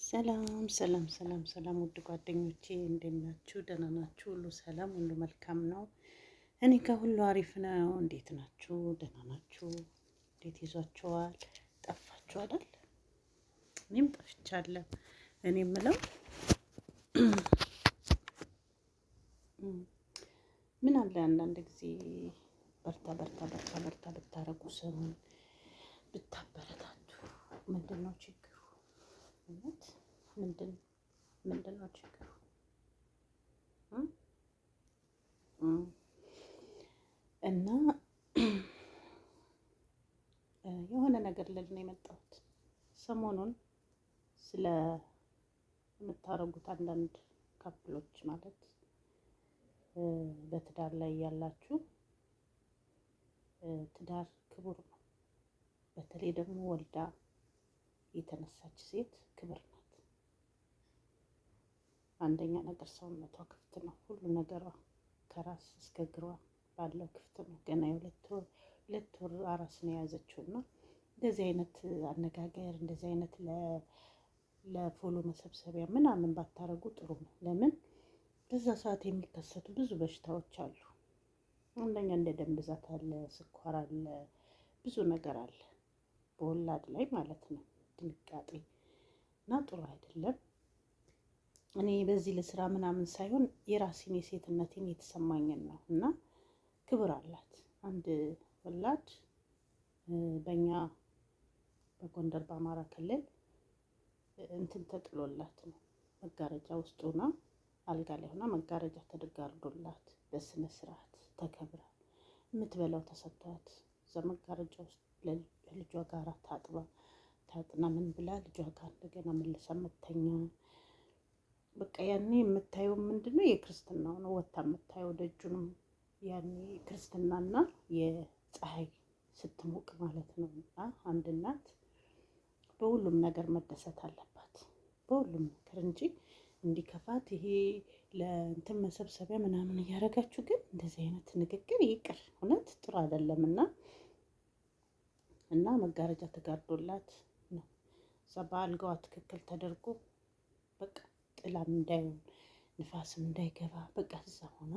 ሰላም ሰላም ሰላም ሰላም ውድ ጓደኞቼ እንዴት ናችሁ? ደህና ናችሁ? ሁሉ ሰላም፣ ሁሉ መልካም ነው። እኔ ከሁሉ አሪፍ ነው። እንዴት ናችሁ? ደህና ናችሁ? እንዴት ይዟችኋል? ጠፋችሁ አይደል? እኔም ጠፍቻለሁ። እኔ የምለው ምን አለ አንዳንድ ጊዜ በርታ በርታ በርታ በርታ ብታረጉ ስሩን ብታበረታቱ። ምንድን ነው ችግሩ? እውነት ምንድን ነው ችግሩ? እና የሆነ ነገር ልል ነው የመጣሁት። ሰሞኑን ስለ የምታረጉት አንዳንድ ካፕሎች ማለት በትዳር ላይ ያላችሁ፣ ትዳር ክቡር ነው። በተለይ ደግሞ ወልዳ የተነሳች ሴት ክብር ናት። አንደኛ ነገር ሰውነቷ ክፍት ነው። ሁሉ ነገሯ ከራስ እስከ እግሯ ባለው ክፍት ነው። ገና ሁለት ወር አራስ ነው የያዘችው እና እንደዚህ አይነት አነጋገር እንደዚህ አይነት ለፎሎ መሰብሰቢያ ምናምን ባታረጉ ጥሩ ነው። ለምን በዛ ሰዓት የሚከሰቱ ብዙ በሽታዎች አሉ። አንደኛ እንደ ደም ብዛት አለ፣ ስኳር አለ፣ ብዙ ነገር አለ በወላድ ላይ ማለት ነው። ድንጋጤ እና ጥሩ አይደለም። እኔ በዚህ ለስራ ምናምን ሳይሆን የራሴን የሴትነቴን የተሰማኝን ነው። እና ክብር አላት አንድ ወላድ። በእኛ በጎንደር በአማራ ክልል እንትን ተጥሎላት ነው መጋረጃ ውስጥ ሆና አልጋ ላይ ሆና መጋረጃ ተደጋርዶላት በስነ ስርዓት ተከብራ የምትበላው ተሰጥቷት እዛ መጋረጃ ውስጥ ለልጇ ጋር ታጥና ምን ብላ ልጇ ጋር እንደገና መልሳ መተኛ። በቃ ያኔ የምታየው ምንድነው የክርስትናው ነው ወታ የምታየው ደጁንም ያኔ ክርስትናና የፀሐይ ስትሞቅ ማለት ነው። እና አንድ እናት በሁሉም ነገር መደሰት አለባት፣ በሁሉም ነገር እንጂ እንዲከፋት ይሄ ለእንትን መሰብሰቢያ ምናምን እያደረጋችሁ ግን እንደዚህ አይነት ንግግር ይቅር። እውነት ጥሩ አይደለም። እና መጋረጃ ተጋርዶላት ነው እዛ በአልጋዋ ትክክል ተደርጎ በቃ ጥላም እንዳይሆን ንፋስም እንዳይገባ በቃ እዛ ሆና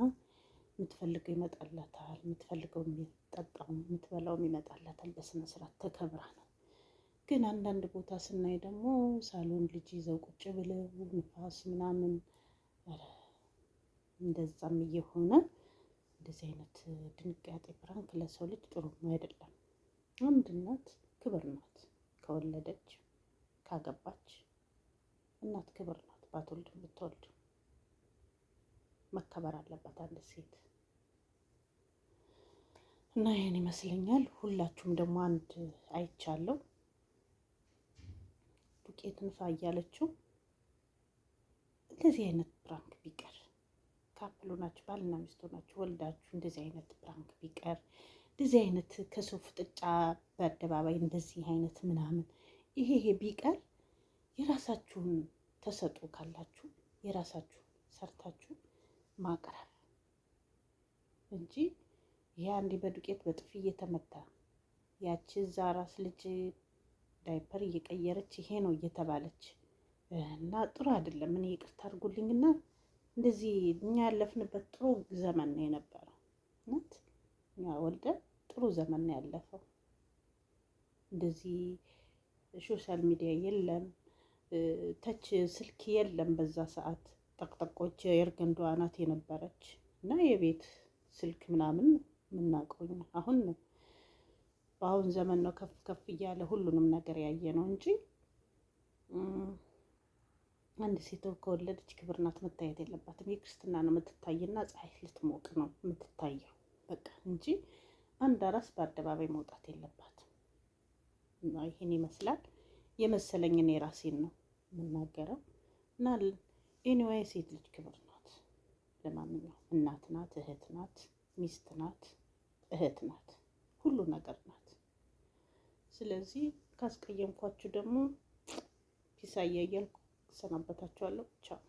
የምትፈልገው ይመጣላታል፣ የምትፈልገው የሚጠጣው የምትበላው ይመጣላታል። በስነ ስርዓት ተከብራ ነው። ግን አንዳንድ ቦታ ስናይ ደግሞ ሳሎን ልጅ ይዘው ቁጭ ብለው ንፋስ ምናምን እንደዛም እየሆነ እንደዚህ አይነት ድንጋጤ ፕራንክ ለሰው ልጅ ጥሩ አይደለም። አንድ እናት ክብር ናት። ከወለደች ካገባች እናት ክብር ናት። ባትወልድም ብትወልድ መከበር አለባት አንድ ሴት። እና ይሄን ይመስለኛል። ሁላችሁም ደግሞ አንድ አይቻለሁ ዱቄት ንፋ እያለችው እንደዚህ አይነት ፕራንክ ቢቀር፣ ካፕሉ ናችሁ ባልና ሚስቱ ናችሁ ወልዳችሁ እንደዚህ አይነት ፕራንክ ቢቀር፣ እንደዚህ አይነት ከሰው ፍጥጫ በአደባባይ እንደዚህ አይነት ምናምን ይሄ ቢቀር፣ የራሳችሁን ተሰጡ ካላችሁ የራሳችሁን ሰርታችሁ ማቅረብ እንጂ ይሄ አንዴ በዱቄት በጥፊ እየተመታ ያቺ እዛ ራስ ልጅ ዳይፐር እየቀየረች ይሄ ነው እየተባለች እና ጥሩ አይደለም። እኔ ይቅርታ አድርጉልኝና እንደዚህ እኛ ያለፍንበት ጥሩ ዘመን ነው የነበረው። እናት እኛ ወልደን ጥሩ ዘመን ነው ያለፈው። እንደዚህ ሶሻል ሚዲያ የለም፣ ተች ስልክ የለም። በዛ ሰዓት ጠቅጠቆች የእርገንዷ ናት የነበረች እና የቤት ስልክ ምናምን የምናውቀው አሁን ነው። በአሁን ዘመን ነው ከፍ ከፍ እያለ ሁሉንም ነገር ያየ ነው እንጂ አንድ ሴት ከወለደች ክብር ናት፣ መታየት የለባትም። የክርስትና ነው የምትታይና ፀሐይ ልትሞቅ ነው የምትታየው በቃ እንጂ አንድ አራስ በአደባባይ መውጣት የለባትም። እና ይሄን ይመስላል የመሰለኝ። እኔ ራሴን ነው የምናገረው። እና ኤኒዌይ ሴት ልጅ ክብር ናት። ለማንኛውም እናት ናት፣ እህት ናት፣ ሚስት ናት፣ እህት ናት፣ ሁሉ ነገር ናት። ስለዚህ ካስቀየምኳችሁ ደግሞ ፒሳ እያልኩ ሰናበታችኋለሁ። ቻው።